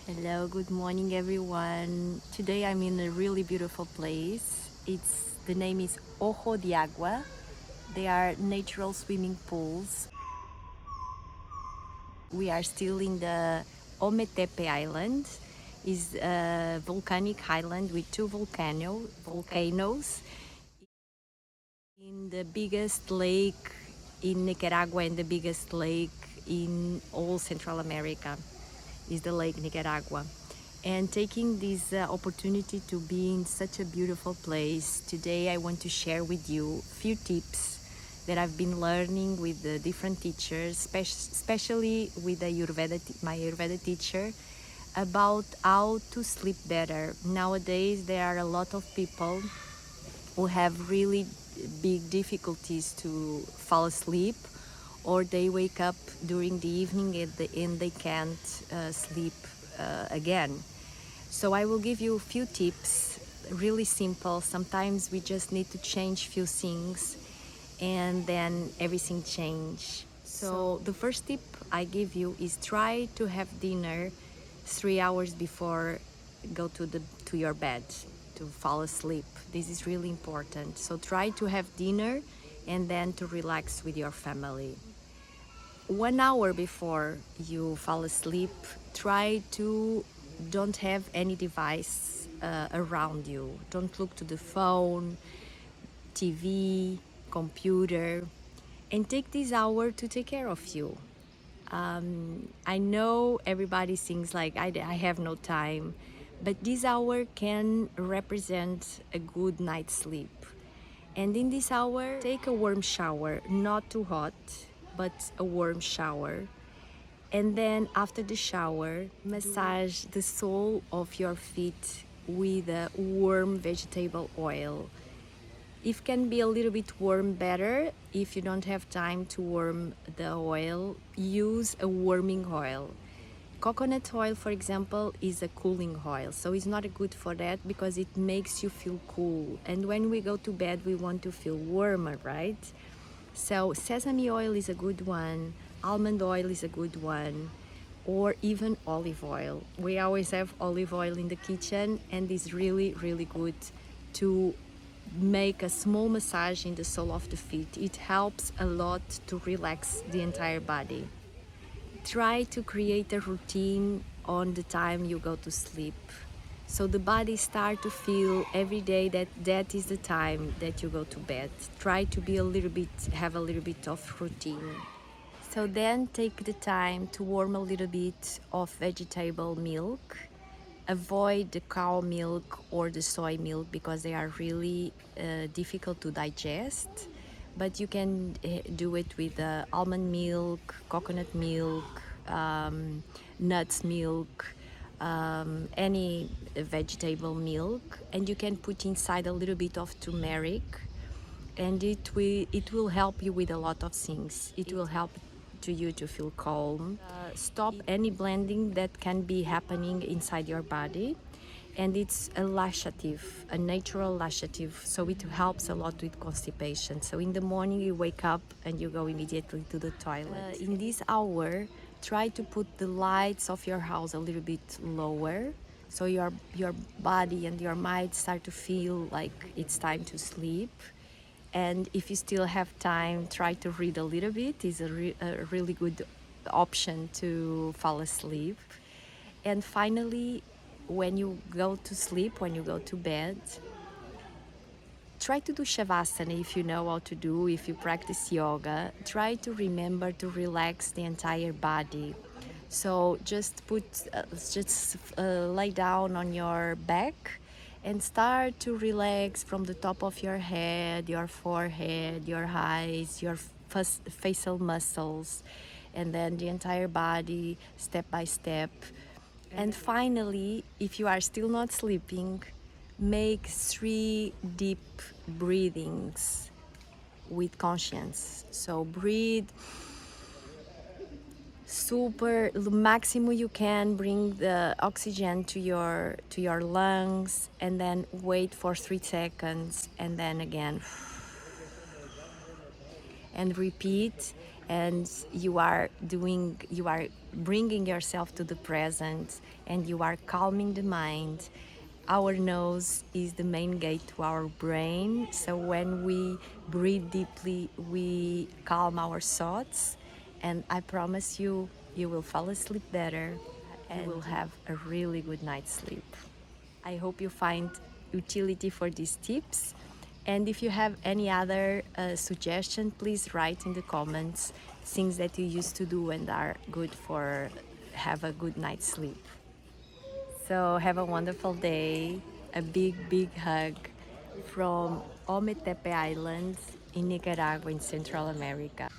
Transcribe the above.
Hello, good morning everyone. Today I'm in a really beautiful place. The name is Ojo de Agua. They are natural swimming pools. We are still in the Ometepe Island. Is a volcanic island with two volcanoes in the biggest lake in Nicaragua and the biggest lake in all Central America is the Lake Nicaragua. And taking this opportunity to be in such a beautiful place, today I want to share with you a few tips that I've been learning with the different teachers, especially with my Ayurveda teacher, about how to sleep better. Nowadays, there are a lot of people who have really big difficulties to fall asleep, or they wake up during the evening and they can't sleep again. So I will give you a few tips, really simple. Sometimes we just need to change few things and then everything change. So the first tip I give you is try to have dinner 3 hours before go to your bed to fall asleep. This is really important. So try to have dinner and then to relax with your family. 1 hour before you fall asleep, try to don't have any device around you. Don't look to the phone, TV, computer, and take this hour to take care of you. I know everybody thinks like I have no time, but this hour can represent a good night's sleep. And in this hour, take a warm shower, not too hot, but a warm shower. And then after the shower, massage the sole of your feet with a warm vegetable oil. It can be a little bit warm better. If you don't have time to warm the oil, use a warming oil. Coconut oil, for example, is a cooling oil, so it's not good for that because it makes you feel cool. And when we go to bed, we want to feel warmer, right? So sesame oil is a good one, almond oil is a good one, or even olive oil. We always have olive oil in the kitchen, and it's really, really good to make a small massage in the sole of the feet. It helps a lot to relax the entire body. Try to create a routine on the time you go to sleep, so the body start to feel every day that that is the time that you go to bed. Try to be have a little bit of routine. So then take the time to warm a little bit of vegetable milk. Avoid the cow milk or the soy milk because they are really difficult to digest. But you can do it with almond milk, coconut milk, nuts milk, any vegetable milk, and you can put inside a little bit of turmeric, and it will help you with a lot of things. It will help to you to feel calm. Stop any blending that can be happening inside your body, and it's a laxative, a natural laxative, so it helps a lot with constipation. So in the morning you wake up and you go immediately to the toilet. In this hour, try to put the lights of your house a little bit lower, so your body and your mind start to feel like it's time to sleep. And if you still have time, try to read a little bit. It's a really good option to fall asleep. And finally, when you go to sleep, when you go to bed, try to do shavasana if you know how to do. If you practice yoga, try to remember to relax the entire body. So lay down on your back and start to relax from the top of your head, your forehead, your eyes, your facial muscles, and then the entire body step by step. And finally, if you are still not sleeping, make 3 deep breathings with conscience. So breathe super the maximum you can, bring the oxygen to your lungs, and then wait for 3 seconds, and then again, and repeat. and you are bringing yourself to the present, and you are calming the mind. Our nose is the main gate to our brain, so when we breathe deeply, we calm our thoughts, and I promise you, you will fall asleep better and you will have a really good night's sleep. I hope you find utility for these tips. And if you have any other suggestion, please write in the comments things that you used to do and are good for have a good night's sleep. So have a wonderful day. A big, big hug from Ometepe Island in Nicaragua in Central America.